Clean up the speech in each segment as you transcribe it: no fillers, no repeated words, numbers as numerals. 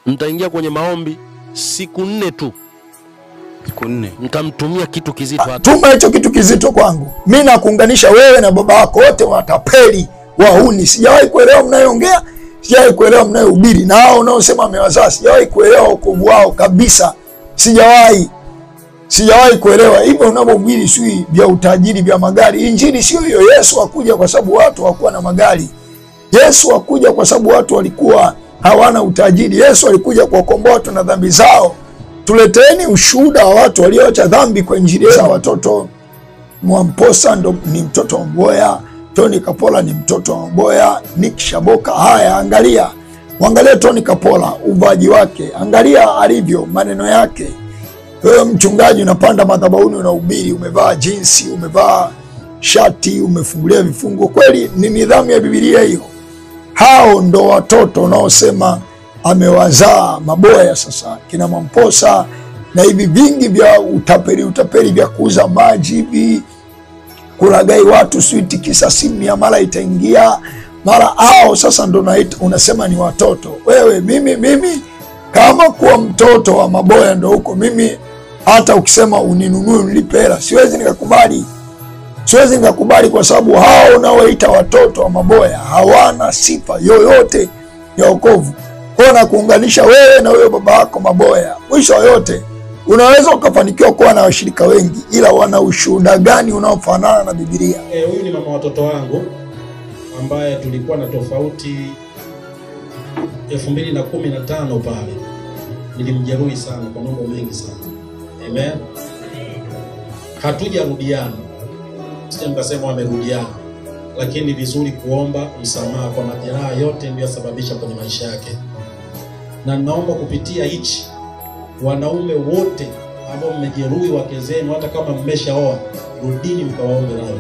mtaingia kwenye maombi siku 4 tu. Siku 4. Mtamtumia kitu kizito hata. Tuma hicho kitu kizito kwangu. Mimi nakuunganisha wewe na baba wako, wote watapeli, wahuni. Sijawahi kuelewa mnayoongea, sijawahi kuelewa mnayohubiri. Na hao unaosema amewazaa, sijawahi kuelewa wokovu wao kabisa. Sijawahi kuelewa hivyo unavyohubiri sui vya utajiri vya magari. Injili sio hiyo. Yesu hakuja kwa sababu watu hawakuwa na magari. Yesu hakuja kwa sababu watu walikuwa hawana utajiri. Yesu alikuja kuwakomboa watu na dhambi zao. Tuleteeni ushuhuda wa watu walioacha dhambi kwa injili ya watoto. Mwamposa ndo ni mtoto wa Mboya, Tony Kapola ni mtoto wa Mboya, Nick Shaboka. Haya, angalia. Mwangalie Tony Kapola, uvaji wake. Angalia alivyo, maneno yake. Wewe mchungaji unapanda madhabahuni unahubiri, umevaa jinsi, umevaa shati, umefungulia vifungo. Kweli ni nidhamu ya Biblia hiyo? Hao ndo watoto unaosema amewazaa Maboya sasa, kina Mamposa na hivi vingi vya utapeli vya kuuza maji hivi, kulagai watu, switi kisa simu ya mara itaingia mara. Hao sasa ndo unasema ni watoto. Wewe mimi kama kuwa mtoto wa Maboya ndo huko, mimi hata ukisema uninunue unilipe hela siwezi nikakubali. Siwezi nikakubali kwa sababu hao unaoita watoto wa Maboya hawana sifa yoyote ya wokovu. Kwa na kuunganisha wewe na wewe baba wako Maboya, mwisho yote unaweza ukafanikiwa kuwa na washirika wengi, ila wana ushuhuda gani unaofanana na Biblia? Huyu ni mama watoto wangu ambaye tulikuwa na tofauti 2015 pale. Nilimjeruhi sana kwa mambo mengi sana. Amen. Hatujarudiana. Sisi mkasema wamerudiana. Lakini vizuri kuomba msamaha kwa majeraha yote ndio yasababisha kwenye maisha yake. Na naomba kupitia hichi, wanaume wote ambao mmejeruhi wake zenu, hata kama mmeshaoa, rudini mkawaombe nao.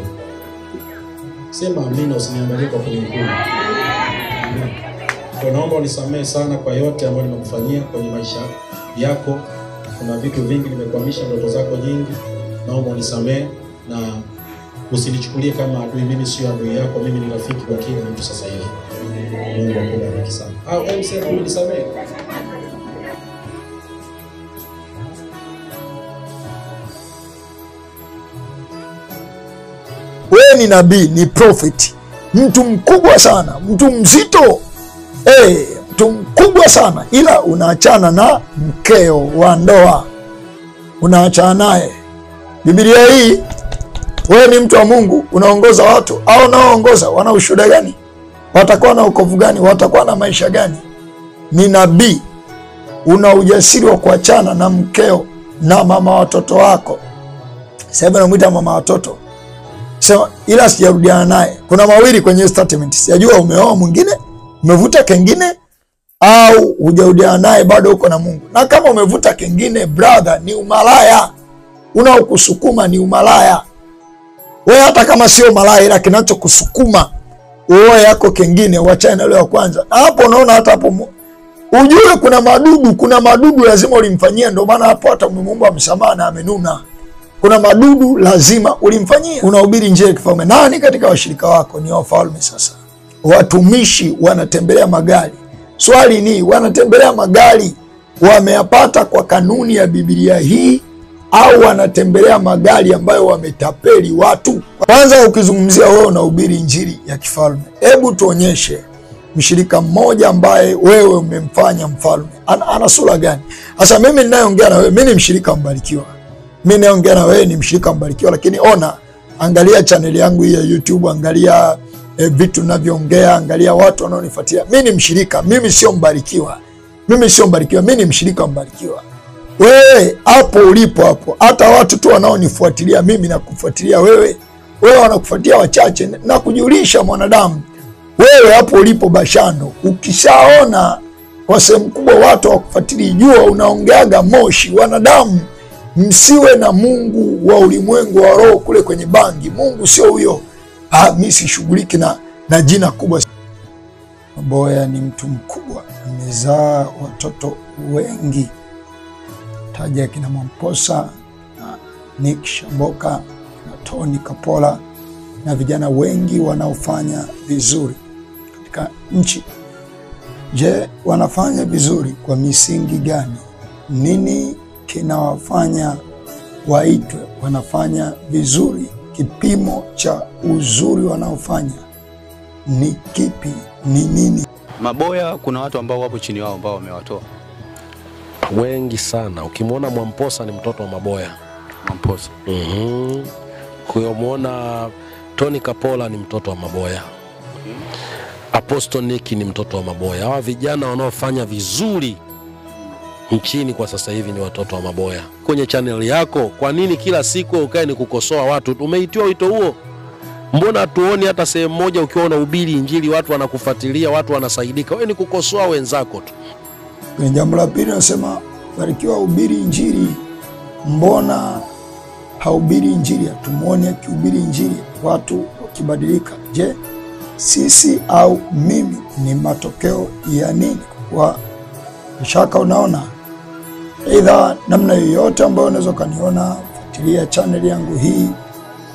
Sema amina, usiniangalie kwa kunihukumu. Kwa naomba unisamehe sana kwa yote ambayo nimekufanyia kwenye maisha yako. Kuna vitu vingi nimekwamisha ndoto zako nyingi. Naomba unisamehe na usinichukulie kama adui. Mimi sio adui yako, mimi ni rafiki kwa kila mtu sasa hivi. Mungu akubariki sana. Au sema unisamehe. Wewe ni nabii, ni prophet, mtu mkubwa sana, mtu mzito, mtu mkubwa sana, ila unaachana na mkeo wa ndoa, unaachana naye. Biblia hii, wewe ni mtu wa Mungu, unaongoza watu, au unaoongoza wana ushuhuda gani? Watakuwa na wokovu gani? Watakuwa na maisha gani? Ni nabii, una ujasiri wa kuachana na mkeo na mama watoto wako. Sasa namuita mama watoto. So, ila sijarudiana naye. Kuna mawili kwenye statement. Sijajua umeoa mwingine, umevuta kengine, au hujarudiana naye bado uko na Mungu. Na kama umevuta kengine, brother, ni umalaya. Unaokusukuma ni umalaya. Wewe hata kama sio malaya, ila kinachokusukuma uoe yako kengine, uachane na yule wa kwanza. Na hapo unaona, hata hapo ujue kuna madudu lazima ulimfanyia, ndio maana hapo hata Mungu msamaha na amenuna. Kuna madudu lazima ulimfanyia. Unahubiri njia ya kifalme. Nani katika washirika wako ni wafalme sasa? Watumishi wanatembelea magari. Swali ni, wanatembelea magari wameyapata kwa kanuni ya Biblia hii, au wanatembelea magari ambayo wametapeli watu? Kwanza ukizungumzia wewe unahubiri injili ya kifalme, hebu tuonyeshe mshirika mmoja ambaye wewe umemfanya mfalme. Ana sura gani? Sasa mimi ninayeongea na wewe, mimi ni mshirika mbarikiwa. Mimi naongea na wewe ni mshirika mbarikiwa, lakini angalia channel yangu hii ya YouTube, angalia vitu ninavyoongea, angalia watu wanaonifuatia. Mimi ni mshirika, mimi sio mbarikiwa. Mimi ni mshirika mbarikiwa. Wewe hapo ulipo hapo, hata watu tu wanaonifuatilia mimi na kufuatilia wewe wanakufuatia wachache, na kujulisha mwanadamu, wewe hapo ulipo Bashando, ukishaona kwa sehemu kubwa watu wakufuatilia, jua unaongeaga moshi. Wanadamu, msiwe na Mungu wa ulimwengu wa roho kule kwenye bangi. Mungu sio huyo. Mimi sishughuliki na jina kubwa. Maboya ni mtu mkubwa, amezaa watoto wengi. Taja kina Mamposa na Nick Shaboka na Tony Kapola na vijana wengi wanaofanya vizuri katika nchi. Je, wanafanya vizuri kwa misingi gani? Nini kinawafanya waitwe wanafanya vizuri? Kipimo cha uzuri wanaofanya ni kipi? Ni nini? Maboya kuna watu ambao wapo chini wao ambao wamewatoa Wengi sana. Ukimwona Mwamposa ni mtoto wa Maboya. Mwamposa. Kwa hiyo muona Tony Kapola ni mtoto wa Maboya. Apostle Nick ni mtoto wa Maboya. Hawa vijana wanaofanya vizuri nchini kwa sasa hivi ni watoto wa Maboya. Kwenye channel yako, kwa nini kila siku ukae ni kukosoa watu? Umeitiwa wito huo. Mbona tuoni hata sehemu moja ukiwa unahubiri injili watu wanakufuatilia, watu wanasaidika? Wewe ni kukosoa wenzako tu. Kwenye jambo la pili nasema barikiwa hubiri injili. Mbona haubiri injili? Tumuone akihubiri injili watu wakibadilika. Je, sisi au mimi ni matokeo ya nini? Kwa shaka unaona, aidha namna yoyote ambayo unaweza kaniona, fuatilia channel yangu hii,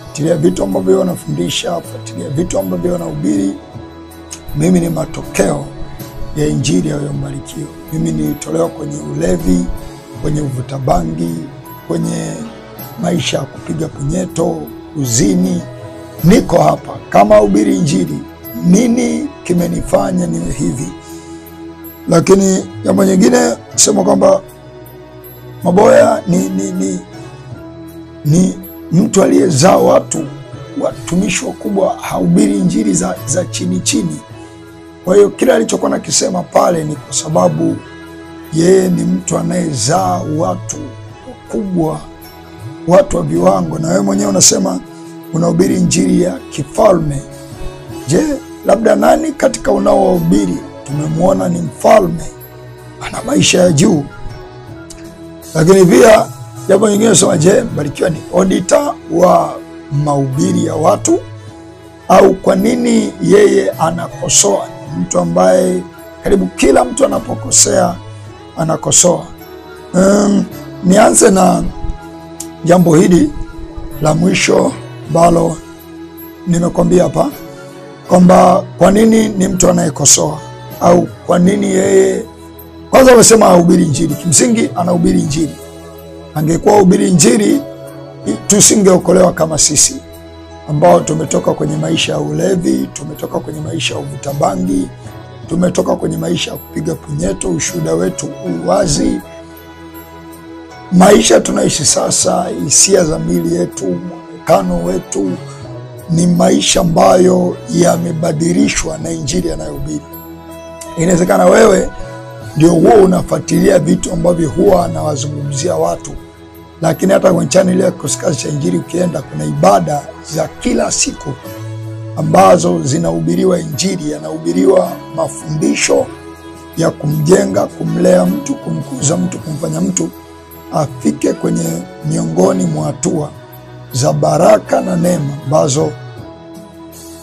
fuatilia vitu ambavyo wanafundisha, fuatilia vitu ambavyo wanahubiri. Mimi ni matokeo ya injili ya Mbarikiwa. Mimi nilitolewa kwenye ulevi, kwenye uvuta bangi, kwenye maisha ya kupiga punyeto, uzini. Niko hapa kama hubiri injili. Nini kimenifanya niwe hivi? Lakini jambo nyingine sema kwamba Maboya ni mtu aliyezaa watumishi wakubwa, hahubiri injili za chini chini. Kwa hiyo kila alichokuwa nakisema pale ni kwa sababu yeye ni mtu anayezaa watu wakubwa, watu wa viwango. Na wewe mwenyewe unasema unahubiri injili ya kifalme. Je, labda nani katika unaohubiri tumemwona ni mfalme, ana maisha ya juu? Lakini pia jambo nyingine nasema, je, Mbarikiwa ni auditor wa mahubiri ya watu? Au kwa nini yeye anakosoa? Mtu ambaye karibu kila mtu anapokosea anakosoa. Nianze na jambo hili la mwisho balo nimekwambia hapa kwamba kwa nini ni mtu anayekosoa, au kwa nini yeye kwanza amesema hahubiri injili. Kimsingi anahubiri injili. Angekuwa hubiri injili tusingeokolewa kama sisi ambao tumetoka kwenye maisha ya ulevi, tumetoka kwenye maisha ya uvuta bangi, tumetoka kwenye maisha ya kupiga punyeto. Ushuhuda wetu uwazi. Maisha tunaishi sasa, hisia za mili yetu, mwonekano wetu ni maisha ambayo yamebadilishwa na injili anayohubiri. Inawezekana wewe ndio huo unafuatilia vitu ambavyo huwa anawazungumzia watu, lakini hata kwenye channel ya Kikosi cha Injili ukienda, kuna ibada za kila siku ambazo zinahubiriwa injili, yanahubiriwa mafundisho ya kumjenga, kumlea mtu, kumkuza mtu, kumfanya mtu afike kwenye miongoni mwa hatua za baraka na neema ambazo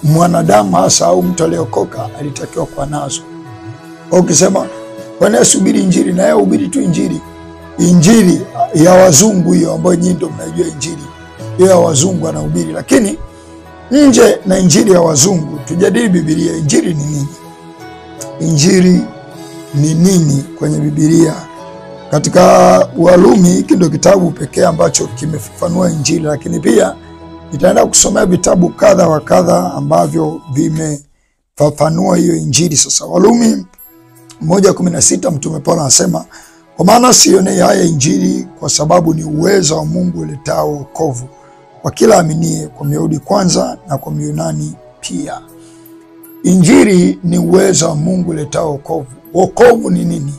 mwanadamu hasa au mtu aliyokoka alitakiwa kuwa nazo. Ukisema kwani asubiri injili, na yeye hubiri tu injili. Injili ya wazungu hiyo ambayo nyinyi ndio mnajua injili hiyo ya wazungu anahubiri. Lakini nje na injili ya wazungu tujadili Biblia. Injili ni nini? Injili ni nini kwenye Biblia? Katika Warumi, hiki ndio kitabu pekee ambacho kimefafanua injili, lakini pia nitaenda kusomea vitabu kadha wa kadha ambavyo vimefafanua hiyo injili. Sasa Warumi 1:16 Mtume Paulo anasema, kwa maana sione haya injili kwa sababu ni uwezo wa Mungu uletao wokovu kwa kila aminie, kwa Myahudi kwanza na kwa Myunani pia. Injili ni uwezo wa Mungu uletao wokovu. Wokovu ni nini?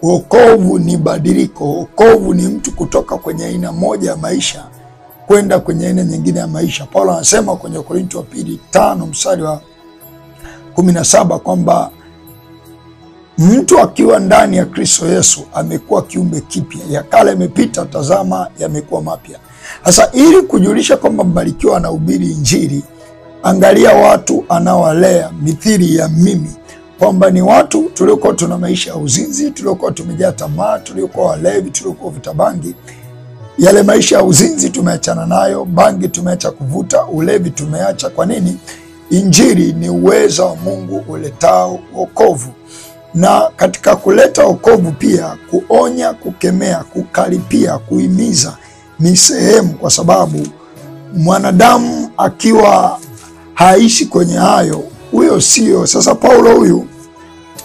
Wokovu ni badiliko. Wokovu ni mtu kutoka kwenye aina moja ya maisha kwenda kwenye aina nyingine ya maisha. Paulo anasema kwenye Korinto wa pili 5:17 kwamba mtu akiwa ndani ya Kristo Yesu amekuwa kiumbe kipya, ya kale yamepita, tazama yamekuwa mapya. Sasa ili kujulisha kwamba Mbarikiwa anahubiri injili, angalia watu anawalea mithili ya mimi, kwamba ni watu tuliokuwa tuna maisha ya uzinzi, tuliokuwa tumejaa tamaa, tuliokuwa walevi, tuliokuwa vuta bangi. Yale maisha ya uzinzi tumeachana nayo, bangi tumeacha kuvuta, ulevi tumeacha. Kwa nini? Injili ni uwezo wa Mungu uletao wokovu. na katika kuleta wokovu pia kuonya, kukemea, kukaripia, kuhimiza ni sehemu, kwa sababu mwanadamu akiwa haishi kwenye hayo, huyo sio. Sasa Paulo huyu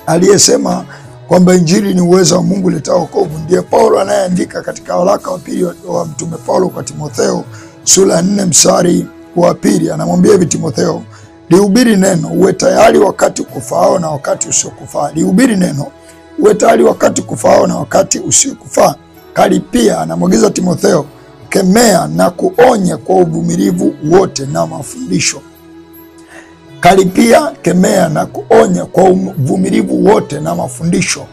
aliyesema kwamba injili ni uwezo wa Mungu letao wokovu, ndiye Paulo anayeandika katika waraka wa pili wa mtume Paulo kwa Timotheo sura 4 mstari wa 2, anamwambia hivi Timotheo, lihubiri neno, uwe tayari wakati kufaao na wakati usiokufaa. Lihubiri neno, uwe tayari wakati kufaao na wakati usiokufaa. Karipia, anamwagiza Timotheo, kemea na kuonya kwa uvumilivu wote na mafundisho. Karipia, kemea na kuonya kwa uvumilivu wote na mafundisho.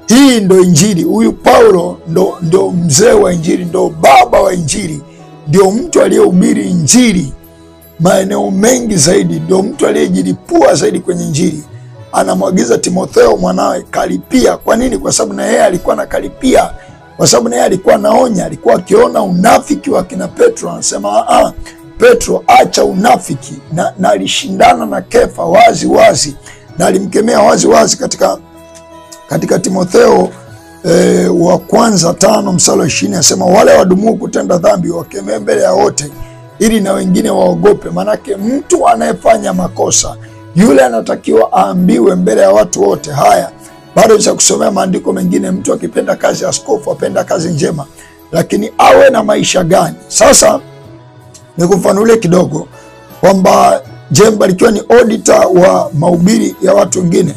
Hii ndo injili. Huyu Paulo ndo mzee wa injili, ndo baba wa injili, ndio mtu aliyehubiri injili maeneo mengi zaidi, ndio mtu aliyejilipua zaidi kwenye injili. Anamwagiza Timotheo mwanawe, karipia. Kwa nini? Kwa sababu na yeye alikuwa anakaripia, kwa sababu na yeye alikuwa anaonya, alikuwa akiona unafiki wa kina Petro. Anasema Petro, acha unafiki, na alishindana na Kefa wazi wazi, na alimkemea wazi wazi katika Timotheo wa kwanza 5 mstari wa 20, anasema wale wadumu kutenda dhambi wakemee mbele ya wote, ili na wengine waogope. Manake mtu anayefanya makosa yule anatakiwa aambiwe mbele ya watu wote. Haya, bado cha kusomea maandiko mengine, mtu akipenda kazi ya askofu apenda kazi njema, lakini awe na maisha gani? Sasa nikufanulie kidogo kwamba Mbarikiwa ni auditor wa mahubiri ya watu wengine.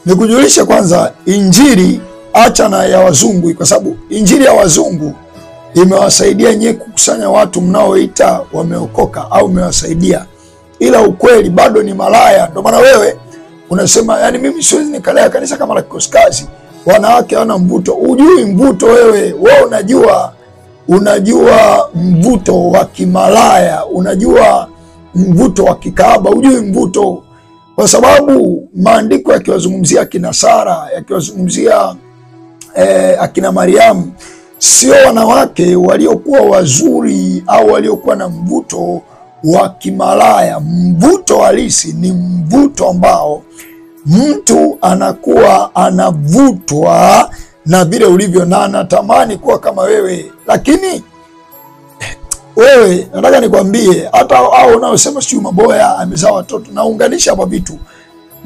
Nikujulishe kwanza, injili acha na ya wazungu, kwa sababu injili ya wazungu imewasaidia nyewe kukusanya watu mnaoita wameokoka au umewasaidia, ila ukweli bado ni malaya. Ndio maana wewe unasema, yani mimi siwezi nikalea kanisa kama la Kikoskazi, wanawake wana mvuto. Ujui mvuto wewe unajua mvuto wa kimalaya, unajua mvuto wa kikaaba, ujui mvuto. Kwa sababu maandiko yakiwazungumzia akina Sara, yakiwazungumzia akina Mariamu, sio wanawake waliokuwa wazuri au waliokuwa na mvuto wa kimalaya. Mvuto halisi ni mvuto ambao mtu anakuwa anavutwa na vile ulivyo na anatamani kuwa kama wewe. Lakini wewe, nataka nikwambie, hata hao unaosema sio Maboya amezaa watoto, naunganisha hapa vitu.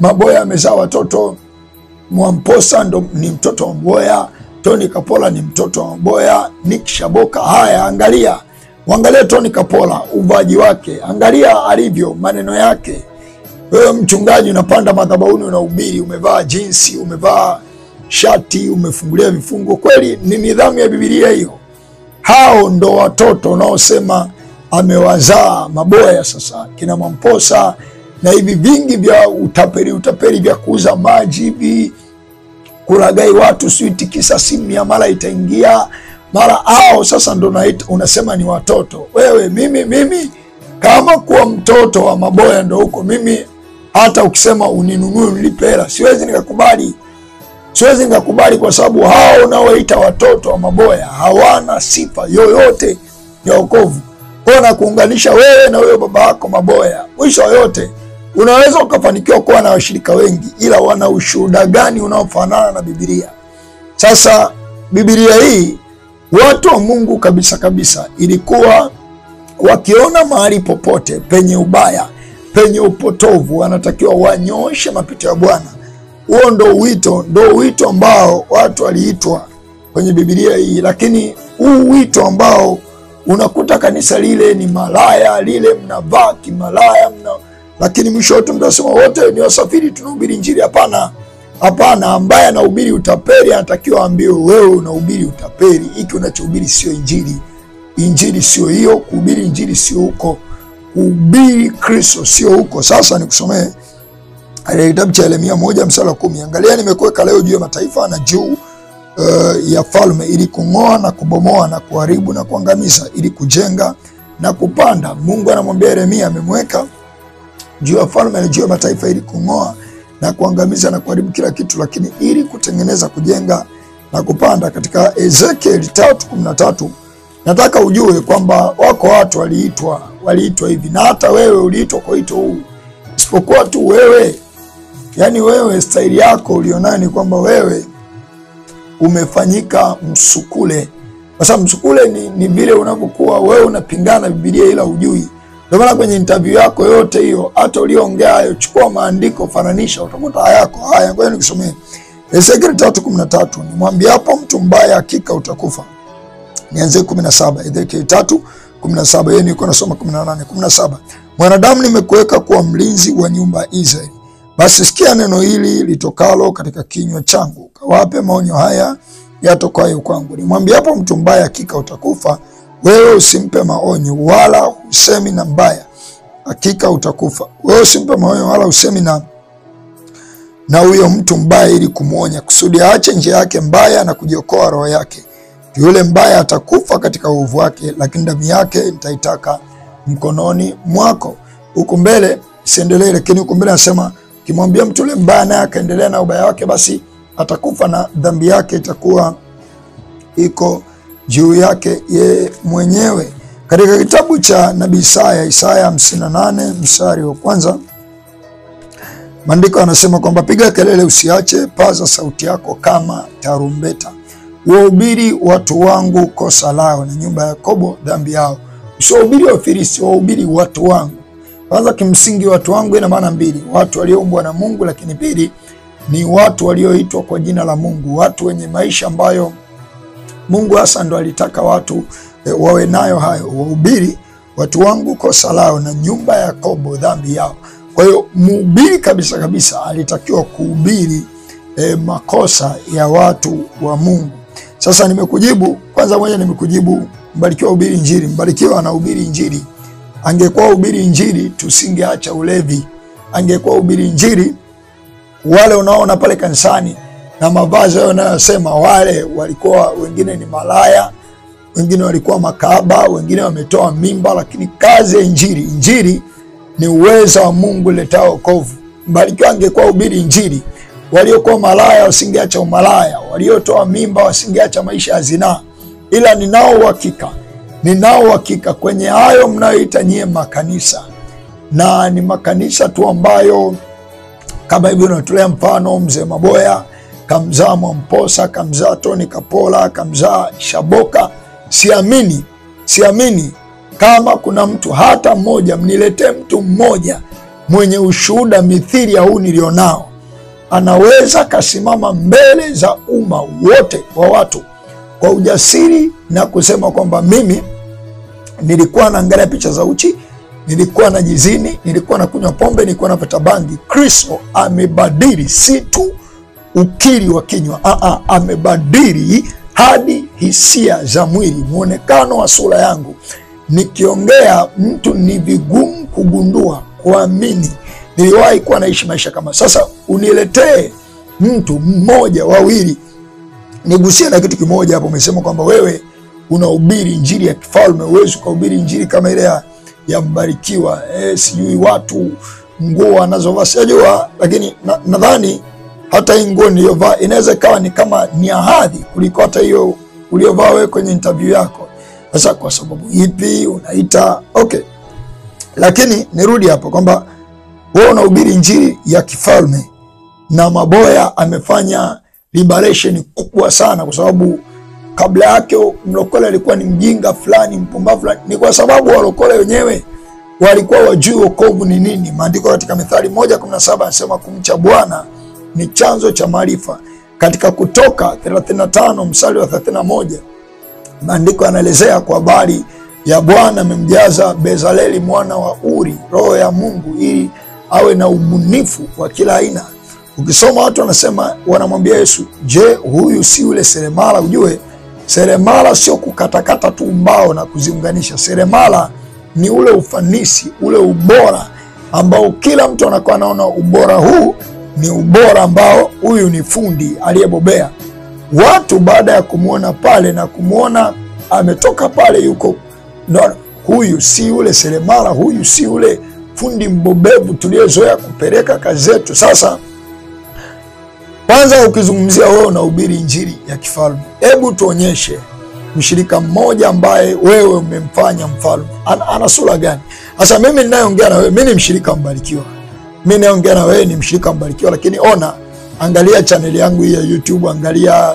Maboya amezaa watoto, Mwamposa ndo ni mtoto wa Maboya, Tony Kapola ni mtoto wa Maboya, Nick Shaboka. Haya, angalia Tony Kapola, uvaji wake, angalia alivyo, maneno yake. Wewe mchungaji unapanda madhabahuni unahubiri, umevaa jinsi, umevaa shati, umefungulia vifungo. Kweli ni nidhamu ya Biblia hiyo? Hao ndo watoto unaosema amewazaa Maboya. Sasa kina Mwamposa na hivi vingi vya utapeli vya kuuza maji hivi, kulagai watu, switi kisa simu ya mara itaingia mara hao. Sasa ndo unasema ni watoto. Wewe mimi kama kuwa mtoto wa Maboya ndo huko, mimi hata ukisema uninunue nilipe hela siwezi nikakubali, kwa sababu hao unaoita watoto wa Maboya hawana sifa yoyote ya wokovu. Kwa kuunganisha wewe na wewe baba yako Maboya, mwisho yote unaweza ukafanikiwa kuwa na washirika wengi, ila wana ushuhuda gani unaofanana na Biblia? Sasa Biblia hii watu wa Mungu kabisa ilikuwa wakiona mahali popote penye ubaya, penye upotovu, wanatakiwa wanyooshe mapito ya Bwana. Huo ndo wito ambao watu waliitwa kwenye Biblia hii. Lakini huu wito ambao unakuta kanisa lile ni malaya, lile mnavaa kimalaya lakini mwisho wote mtasema wote ni wasafiri tunahubiri injili. Hapana, ambaye anahubiri utapeli anatakiwa ambiwe, wewe unahubiri utapeli, hiki unachohubiri sio injili. Injili sio hiyo, kuhubiri injili sio huko, kuhubiri Kristo sio huko. Sasa nikusomee kitabu cha Yeremia 1 mstari wa 10. Angalia, nimekuweka leo juu ya mataifa na juu ya falme, ili kung'oa na kubomoa na kuharibu na kuangamiza, ili kujenga na kupanda. Mungu anamwambia Yeremia, amemweka juu ya falme na juu ya mataifa, ili kung'oa na kuangamiza na kuharibu kila kitu, lakini ili kutengeneza, kujenga na kupanda. Katika Ezekiel 3:13 nataka ujue kwamba wako watu waliitwa hivi, na hata wewe uliitwa kwa wito huu, isipokuwa tu wewe Yaani wewe staili yako ulionayo ni kwamba wewe umefanyika msukule. Kwa sababu msukule ni vile unapokuwa wewe unapingana Biblia ila hujui. Ndio maana kwenye interview yako yote hiyo, hata ulioongea hayo, chukua maandiko, fananisha, utakuta hayako. Haya, ngoja nikusomee. Ezekiel 3:13, nimwambia hapo mtu mbaya hakika utakufa. Nianze 17, Ezekiel 3:17, yeye niko nasoma 18, 17. Mwanadamu, nimekuweka kuwa mlinzi wa nyumba ya Israeli. Basi sikia neno hili litokalo katika kinywa changu, kawape maonyo haya yatokayo kwangu. Nimwambia hapo mtu mbaya hakika utakufa, wewe usimpe maonyo wala usemi na mbaya, hakika utakufa. Wewe usimpe maonyo wala usemi na huyo mtu mbaya, ili kumuonya, kusudi aache njia yake mbaya na kujiokoa roho yake. Yule mbaya atakufa katika uovu wake, lakini damu yake nitaitaka mkononi mwako. Huko mbele siendelee, lakini huko mbele anasema kimwambia mtu yule mbaya naye akaendelea na ubaya wake, basi atakufa na dhambi yake itakuwa iko juu yake ye mwenyewe. Katika kitabu cha nabii Isaya 58 mstari wa kwanza, maandiko yanasema kwamba piga kelele usiache, paza sauti yako kama tarumbeta, wahubiri watu wangu kosa lao na nyumba ya Yakobo dhambi yao. Usiwahubiri Wafilisti, wahubiri watu wangu. Kwanza kimsingi watu wangu ina maana mbili: watu walioumbwa na Mungu, lakini pili ni watu walioitwa kwa jina la Mungu, watu wenye maisha ambayo Mungu hasa ndo alitaka watu wawe nayo hayo. Wahubiri watu wangu kosa lao na nyumba ya Yakobo dhambi yao. Kwa hiyo mhubiri kabisa kabisa alitakiwa kuhubiri makosa ya watu wa Mungu. Sasa nimekujibu kwanza, moja nimekujibu Mbarikiwa hubiri injili. Mbarikiwa anahubiri injili. Angekuwa hubiri injili tusingeacha ulevi. Angekuwa hubiri injili, wale unaona pale kanisani na mavazi yao yanayosema, wale walikuwa wengine ni malaya, wengine walikuwa makahaba, wengine wametoa mimba, lakini kazi ya injili, injili ni uwezo wa Mungu letao wokovu. Mbarikiwa angekuwa hubiri injili, waliokuwa malaya wasingeacha umalaya, waliotoa mimba wasingeacha maisha ya zinaa. Ila ninao uhakika kwenye hayo mnayoita nyie makanisa, na ni makanisa tu ambayo kama hivyo natolea mfano, mzee Maboya kamzaa Mwamposa, kamzaa Tony Kapola, kamzaa Shaboka. Siamini kama kuna mtu hata mmoja, mniletee mtu mmoja mwenye ushuhuda mithili ya huu nilionao, anaweza kasimama mbele za umma wote wa watu kwa ujasiri na kusema kwamba mimi nilikuwa naangalia picha za uchi, nilikuwa na jizini, nilikuwa na kunywa pombe, nilikuwa napata bangi. Kristo amebadili si tu ukiri wa kinywa, amebadili hadi hisia za mwili, muonekano wa sura yangu. Nikiongea mtu ni vigumu kugundua, kuamini niliwahi kuwa naishi maisha kama. Sasa uniletee mtu mmoja, wawili. Nigusie na kitu kimoja hapo, umesema kwamba wewe unahubiri injili ya kifalme, uwezi kuhubiri injili kama ile ya Mbarikiwa. Sijui watu nguo anazovaa sijua, lakini nadhani hata hii nguo niliyovaa inaweza ikawa ni kama ni ahadi kuliko hata hiyo uliyovaa wewe kwenye interview yako. Sasa kwa sababu ipi unaita? Okay. Lakini nirudi hapo kwamba wewe unahubiri injili ya kifalme, na Maboya amefanya liberation kubwa sana, kwa sababu kabla yake mlokole alikuwa ni mjinga fulani, mpumbavu fulani. Ni kwa sababu walokole wenyewe walikuwa wajui wokovu ni nini. Maandiko katika Mithali 1:17 anasema kumcha Bwana ni chanzo cha maarifa. Katika Kutoka 35 mstari wa 31 maandiko yanaelezea kwa habari ya Bwana amemjaza Bezaleli mwana wa Uri roho ya Mungu ili awe na ubunifu wa kila aina. Ukisoma watu wanasema, wanamwambia Yesu, je, huyu si ule seremala? Ujue seremala sio kukatakata tu mbao na kuziunganisha. Seremala ni ule ufanisi, ule ubora ambao kila mtu anakuwa anaona ubora huu ni ubora ambao huyu ni fundi aliyebobea. Watu baada ya kumuona pale na kumuona ametoka pale yuko no, huyu si ule seremala, huyu si ule fundi mbobevu tuliyezoea kupeleka kazi zetu. Sasa kwanza ukizungumzia wewe unahubiri injili ya kifalme, hebu tuonyeshe mshirika mmoja ambaye wewe umemfanya mfalme. Ana sura gani? Sasa mimi ninayeongea na wewe, mimi ni mshirika Mbarikiwa. Mimi naongea na wewe ni mshirika mbarikiwa, lakini ona, angalia channel yangu hii ya YouTube, angalia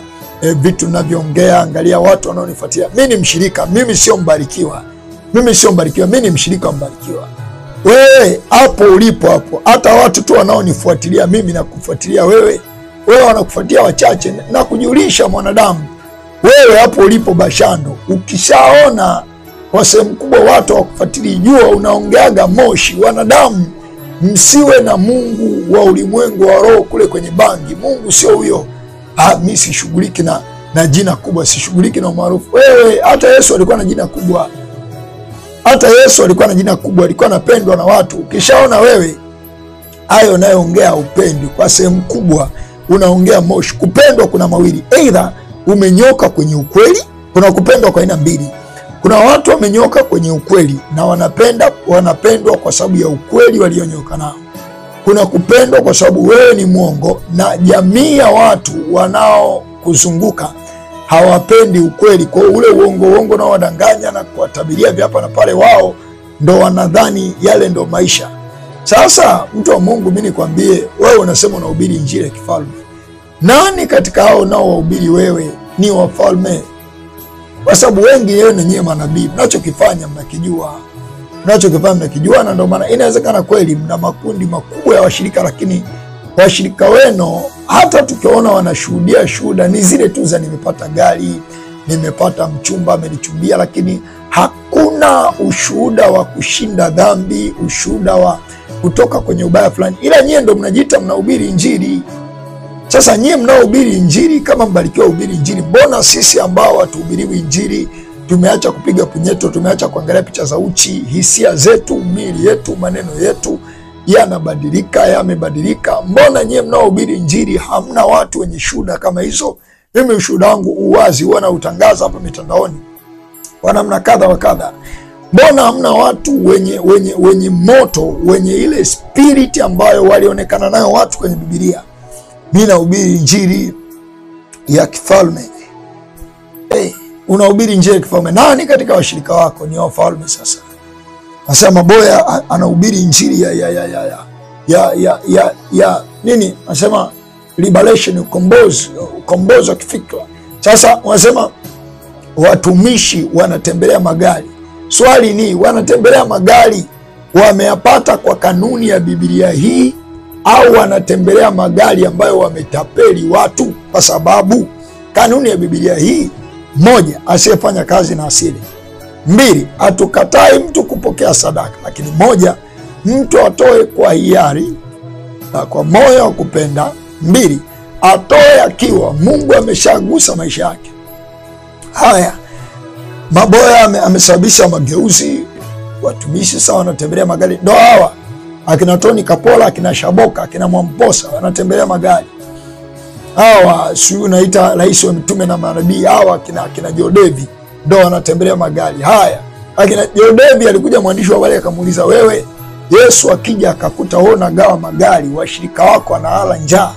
vitu ninavyoongea, angalia watu wanaonifuatilia. Mimi ni mshirika, mimi sio mbarikiwa. Mimi sio mbarikiwa, mimi ni mshirika mbarikiwa. Wewe hapo ulipo hapo, hata watu tu wanaonifuatilia mimi na kufuatilia wewe, wewe wanakufuatilia wachache, na kujulisha mwanadamu, wewe hapo ulipo Bashando, ukishaona kwa sehemu kubwa watu wakufuatilia, jua unaongeaga moshi. Wanadamu, msiwe na Mungu wa ulimwengu wa roho kule kwenye bangi. Mungu sio huyo. Mimi sishughuliki na jina kubwa, sishughuliki na umaarufu. Wewe, hata Yesu alikuwa na jina kubwa. Hata Yesu alikuwa na jina kubwa, alikuwa anapendwa na watu. Ukishaona wewe hayo unayoongea upendi, kwa sehemu kubwa unaongea moshi. Kupendwa kuna mawili, either umenyoka kwenye ukweli. Kuna kupendwa kwa aina mbili. Kuna watu wamenyoka kwenye ukweli na wanapendwa kwa sababu ya ukweli walionyoka nao. Kuna kupendwa kwa sababu wewe ni mwongo na jamii ya watu wanaokuzunguka hawapendi ukweli. Kwa ule uongo na wadanganya na kuwatabiria vya hapa na pale, wao ndo wanadhani yale ndo maisha. Sasa mtu wa Mungu, mimi nikwambie, wewe unasema unahubiri injili ya kifalme. Nani katika hao nao wahubiri wewe ni wafalme? Kwa sababu wengi yeye ni nyie manabii, mnachokifanya mnakijua. Na ndio maana inawezekana kweli mna makundi makubwa ya washirika, lakini washirika wenu hata tukiona wanashuhudia shuhuda ni zile tu za nimepata gari, nimepata mchumba amenichumbia, lakini hakuna ushuhuda wa kushinda dhambi, ushuhuda wa kutoka kwenye ubaya fulani. Ila nyie ndo mnajiita mnahubiri injili. Sasa nyie mnaohubiri injili, kama mbarikiwa hubiri injili, mbona sisi ambao hatuhubiriwi injili tumeacha kupiga punyeto, tumeacha kuangalia picha za uchi? Hisia zetu, miili yetu, maneno yetu yamebadilika. Mbona nyie mnaohubiri injili hamna watu wenye shuhuda kama hizo? Mimi ushuhuda wangu uwazi, wana utangaza hapa mitandaoni kwa namna kadha wa kadha. Mbona hamna watu wenye moto, wenye ile spirit ambayo walionekana nayo watu kwenye Biblia? Mimi nahubiri injili ya kifalme. Unahubiri injili ya kifalme. Nani katika washirika wako ni wafalme? Sasa nasema Maboya anahubiri injili ya nini? Nasema liberation, ukombozi wa kifikra. Sasa wanasema watumishi wanatembelea magari. Swali ni, wanatembelea magari wameyapata kwa kanuni ya Biblia hii, au wanatembelea magari ambayo wametapeli watu? Kwa sababu kanuni ya Biblia hii, moja, asiyefanya kazi na asili. Mbili, hatukatai mtu kupokea sadaka, lakini moja, mtu atoe kwa hiari na kwa moyo wa kupenda. Mbili, atoe akiwa Mungu ameshagusa maisha yake. Haya, Maboya amesababisha mageuzi. Watumishi sawa wanatembelea magari. Ndo hawa akina Tony Kapola, akina Shaboka, akina Mwamposa wanatembelea magari. Hawa sio unaita rais wa mitume na manabii, hawa akina Jodevi ndo wanatembelea magari. Haya, akina Jodevi alikuja mwandishi wa habari akamuuliza, wewe Yesu akija akakuta wewe unagawa magari, washirika wako wanahala njaa,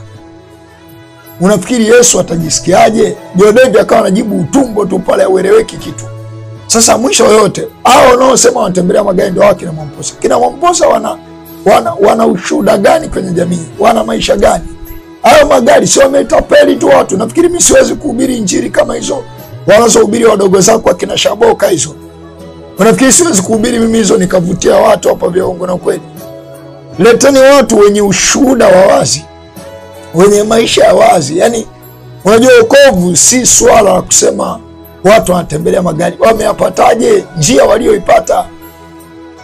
unafikiri Yesu atajisikiaje? Jodevi akawa anajibu utumbo tu pale, aueleweki kitu. Sasa mwisho yote hao wanaosema wanatembelea magari ndio wao kina Mwamposa. Kina Mwamposa wana ushuhuda gani kwenye jamii? Wana maisha gani? Hayo magari sio wametapeli tu watu. Nafikiri mimi siwezi kuhubiri injili kama hizo wanazohubiri wadogo zako akina Shaboka hizo. Unafikiri siwezi kuhubiri mimi hizo nikavutia watu hapa vya uongo na kweli? Leteni watu wenye ushuhuda wa wazi, wenye maisha ya wazi. Yaani unajua wokovu si swala la kusema watu wanatembelea magari. Wameyapataje njia walioipata?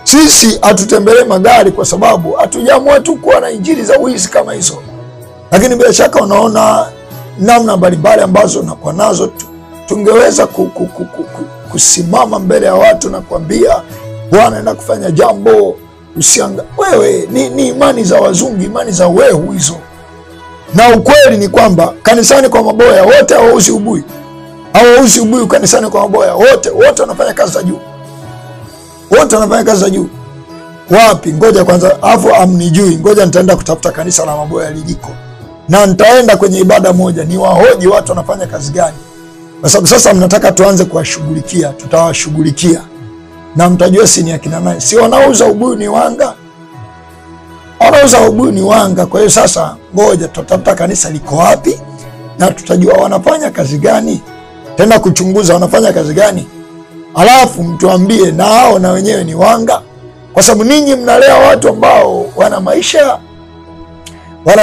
Sisi hatutembelee magari kwa sababu hatujaamua tu kuwa na injili za wizi kama hizo. Lakini bila shaka unaona namna mbalimbali ambazo nakuwa nazo tungeweza kusimama mbele ya watu na kuambia Bwana anaenda kufanya jambo, usianga. Wewe ni imani za wazungu, imani za wehu hizo. Na ukweli ni kwamba kanisani kwa Maboya wote hawauzi ubuyu. Hawauzi ubuyu kanisani kwa Maboya wote wanafanya kazi za juu. Wote wanafanya kazi za juu. Wapi? Ngoja kwanza, afu amnijui. Ngoja nitaenda kutafuta kanisa la Maboya liliko. Na nitaenda kwenye ibada moja ni wahoji watu wanafanya kazi gani. Kwa sababu sasa mnataka tuanze kuwashughulikia, tutawashughulikia. Na mtajua si ni akina nani. Si wanauza ubuyu ni wanga. wanauza ubuyu ni wanga. Kwa hiyo sasa ngoja tutafuta kanisa liko wapi na tutajua wanafanya kazi gani, tena kuchunguza wanafanya kazi gani, alafu mtuambie na hao na wenyewe ni wanga, kwa sababu ninyi mnalea watu ambao wana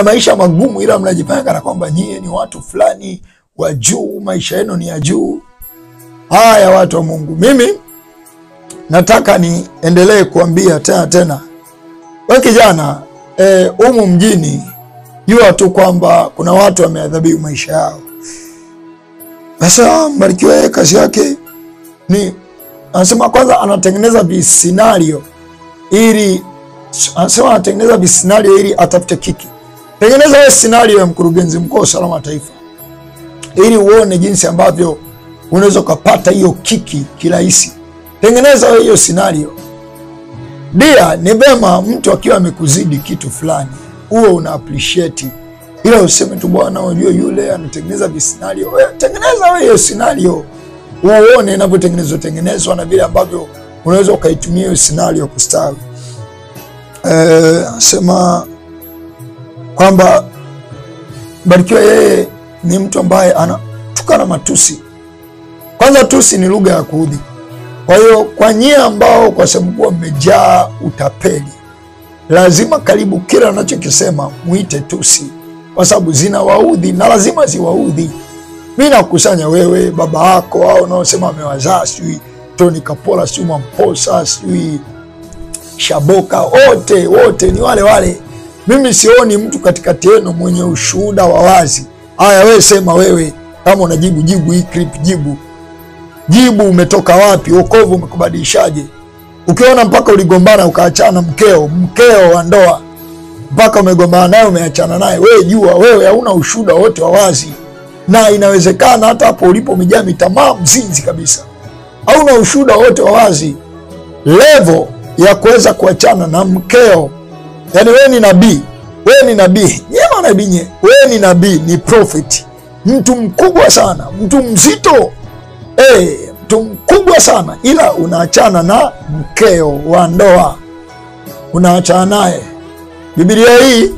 maisha magumu, ila mnajifanya kana kwamba nyie ni watu fulani wa juu, maisha yenu ni ya juu. Haya watu wa Mungu, mimi nataka niendelee kuambia tena. Wewe kijana, humu mjini jua tu kwamba kuna watu wameadhibiwa maisha yao. Sasa Mbarikiwa kazi yake ni anasema kwanza anatengeneza viscenario ili atafute kiki. Tengeneza wewe scenario ya mkurugenzi mkuu wa usalama wa taifa ili uone jinsi ambavyo unaweza kupata hiyo kiki kirahisi. Tengeneza wewe hiyo scenario. Dia ni vema mtu akiwa amekuzidi kitu fulani uwe una appreciate, ila useme tu bwana unajua yule anatengeneza viscenario. Tengeneza wewe hiyo scenario uone inavyotengenezwa na vile ambavyo unaweza ukaitumia hiyo scenario kustawi. Sema kwamba Mbarikiwa yeye ni mtu ambaye anatukana matusi. Kwanza tusi ni lugha ya kuudhi. Kwa hiyo kwa nyie ambao kwa sababu mmejaa utapeli, lazima karibu kila anachokisema muite tusi, kwa sababu zinawaudhi na lazima ziwaudhi. Mimi nakusanya wewe, baba yako, au unaosema amewazaa sijui Tony Kapola, sijui Mamposa, sijui Shaboka, wote ni wale. Mimi sioni mtu katikati yenu mwenye ushuhuda wa wazi. Haya wewe sema, wewe kama unajibu hii clip, jibu umetoka wapi? Wokovu umekubadilishaje? Ukiona mpaka uligombana ukaachana mkeo wa ndoa, mpaka umegombana naye umeachana naye, wewe jua wewe hauna ushuhuda wote wa wazi, na inawezekana hata hapo ulipo umejaa mitamaa, mzinzi kabisa, hauna ushuhuda wote wa wazi. Level ya kuweza kuachana na mkeo, yani wewe ni nabii, nyema nabii nye, wewe ni nabii, ni prophet, mtu mkubwa sana, mtu mzito, mtu mkubwa sana, ila unaachana na mkeo wa ndoa, unaachana naye. Biblia hii,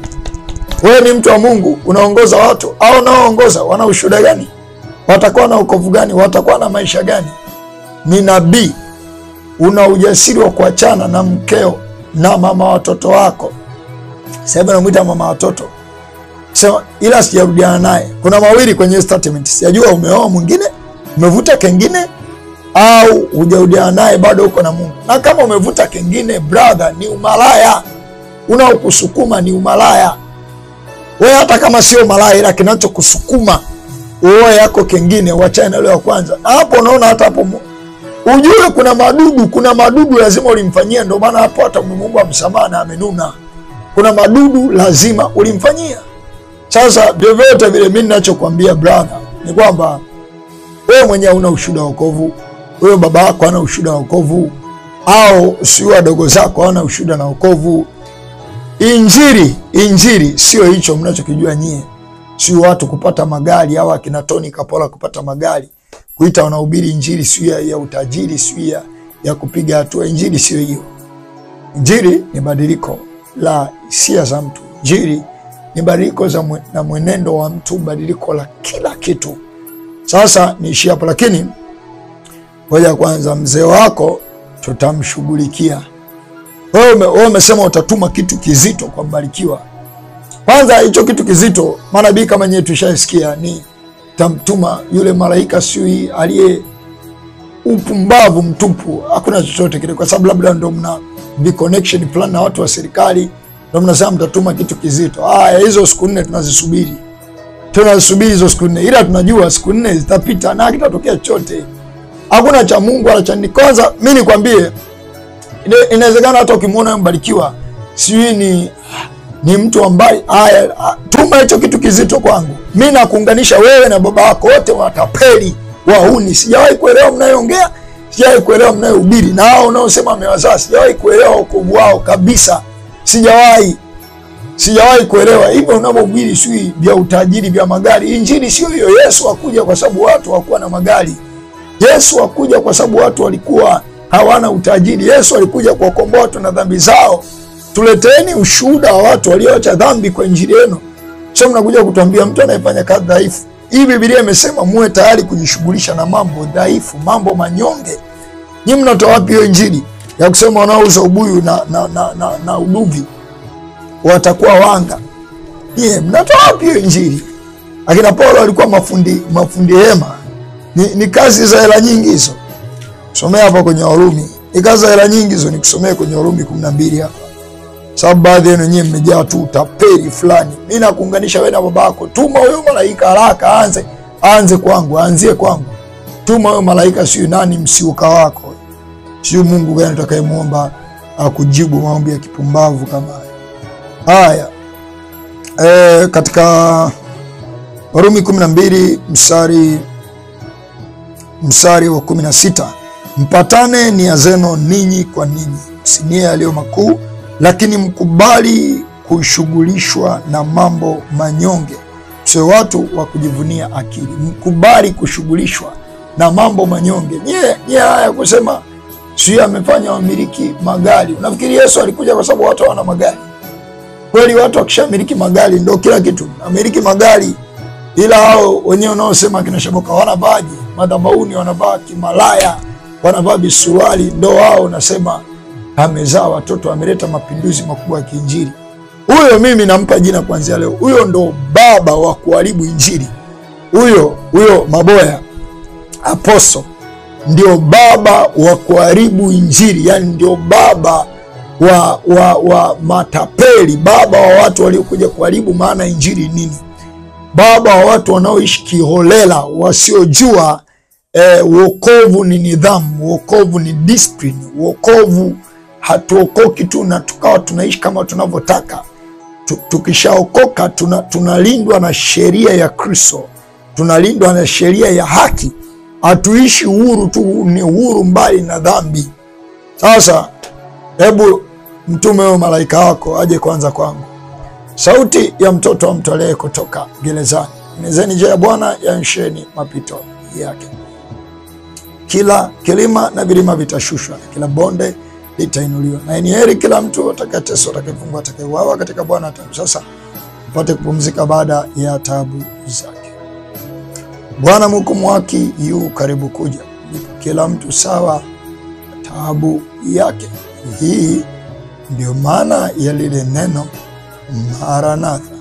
wewe ni mtu wa Mungu, unaongoza watu, au unaoongoza wana ushuhuda gani? Watakuwa na wokovu gani? Watakuwa na maisha gani? Ni nabii, una ujasiri wa kuachana na mkeo na mama watoto wako. Sasa namuita mama watoto, sema ila sijarudiana naye. Kuna mawili kwenye statement, sijajua umeoa mwingine, umevuta kengine, au hujarudiana naye bado uko na Mungu. Na kama umevuta kengine, brother, ni umalaya unaokusukuma, ni umalaya. Wewe hata kama sio malaya, ila kinachokusukuma uoe yako kengine, uachane na yule wa kwanza. Hapo unaona, hata hapo ujue kuna madudu lazima ulimfanyia. Ndio maana hapo hata Mungu amsamaha na amenuna. Kuna madudu lazima ulimfanyia. Sasa vyovyote vile, mimi ninachokuambia brother ni kwamba wewe mwenyewe una ushuhuda wa wokovu, wewe baba yako hana ushuhuda wa wokovu, au sio wadogo zako hana ushuhuda na wokovu. Injili sio hicho mnachokijua nyie. Sio watu kupata magari, au akina Tony Kapola kupata magari, kuita wanahubiri injili sio ya utajiri, sio ya kupiga hatua. Injili sio hiyo. Injili ni badiliko la hisia za mtu. Injili ni badiliko na mwenendo wa mtu, badiliko la kila kitu. Sasa niishi hapo, lakini ngoja kwanza, mzee wako tutamshughulikia. Wewe umesema utatuma kitu kizito kwa Mbarikiwa. Kwanza hicho kitu kizito, manabii kama nyewe tushasikia, ni tamtuma yule malaika sui aliye upumbavu mtupu. Hakuna chochote kile, kwa sababu labda ndo mna connection plan na watu wa serikali, ndo mnasema mtatuma kitu kizito. Hizo siku 4 tunazisubiri hizo siku 4, ila tunajua siku 4 zitapita na hakitatokea chochote. Hakuna cha Mungu wala cha nini. Kwanza mimi nikwambie, inawezekana hata ukimwona Mbarikiwa sijui ni mtu ambaye tuma hicho kitu kizito kwangu. Mimi nakuunganisha wewe na baba wako, wote watapeli, wahuni. Sijawahi kuelewa mnayoongea, sijawahi kuelewa mnayohubiri, na hao unaosema amewazaa, sijawahi kuelewa wokovu wao kabisa. Sijawahi kuelewa hivyo unavyohubiri sui vya utajiri, vya magari. Injili sio hiyo. Yesu hakuja kwa sababu watu hawakuwa na magari. Yesu hakuja kwa sababu watu walikuwa hawana utajiri. Yesu alikuja kuwakomboa watu na dhambi zao. Tuleteeni ushuhuda wa watu walioacha dhambi kwa injili yenu. Sio mnakuja kutuambia mtu anayefanya kazi dhaifu. Hii Biblia imesema muwe tayari kujishughulisha na mambo dhaifu, mambo manyonge. Nyinyi mnatoa wapi hiyo injili ya kusema wanaouza ubuyu na uduvi watakuwa wanga? Nyie mnatoa wapi hiyo injili? Akina Paulo walikuwa mafundi hema. Ni kazi za hela nyingi hizo. Somea hapa kwenye Warumi. Ni kazi za hela nyingi hizo, nikusomea kwenye Warumi 12 hapa. Sababu baadhi yenu nyinyi mmejaa tu utapeli fulani. Mimi nakuunganisha wewe na babako. Tuma huyo malaika haraka aanze kwangu, aanzie kwangu. Tuma huyo malaika, sio nani msiuka wako. Sio Mungu gani utakayemuomba akujibu maombi ya kipumbavu kama haya. Katika Warumi 12 mstari wa 16, mpatane nia zenu ninyi kwa ninyi, si nia yaliyo makuu, lakini mkubali kushughulishwa na mambo manyonge, sio watu wa kujivunia akili. Mkubali kushughulishwa na mambo manyonge. Nye haya kusema sio amefanya wamiliki magari. Unafikiri Yesu alikuja kwa sababu watu wana magari? Kweli watu wakishamiliki magari ndio kila kitu. Amiliki magari, ila hao wenyewe wanaosema kina Shaboka wanavaaje? Madhabahuni wanavaa kimalaya, wanavaa bisuruali, ndio wao nasema amezaa watoto, ameleta mapinduzi makubwa ya kiinjili. Huyo mimi nampa jina kuanzia leo. Huyo ndo baba wa kuharibu injili. Huyo Maboya Apostle ndio baba wa kuharibu injili, yani ndio baba wa matapeli, baba wa watu waliokuja kuharibu maana injili nini, baba wa watu wanaoishi kiholela, wasiojua wokovu ni nidhamu, wokovu ni discipline, wokovu hatuokoki tu na tukawa tunaishi kama tunavyotaka. Tukishaokoka tunalindwa na sheria ya Kristo, tunalindwa na sheria ya haki. Hatuishi uhuru tu, ni uhuru mbali na dhambi. Sasa hebu mtume huyo malaika wako aje kwanza kwangu. Sauti ya mtoto wa mtolee kutoka gerezani, enezeni njia ya Bwana, yanyosheni mapito yake. Kila kilima na vilima vitashushwa, kila bonde litainuliwa. Na ni heri kila mtu atakayeteswa, atakayefungwa, atakayeuawa katika Bwana. Sasa upate kupumzika baada ya taabu zake. Bwana mhukumu haki yu karibu kuja, kila mtu sawa taabu yake. Hii ndio maana ya lile neno Maranatha.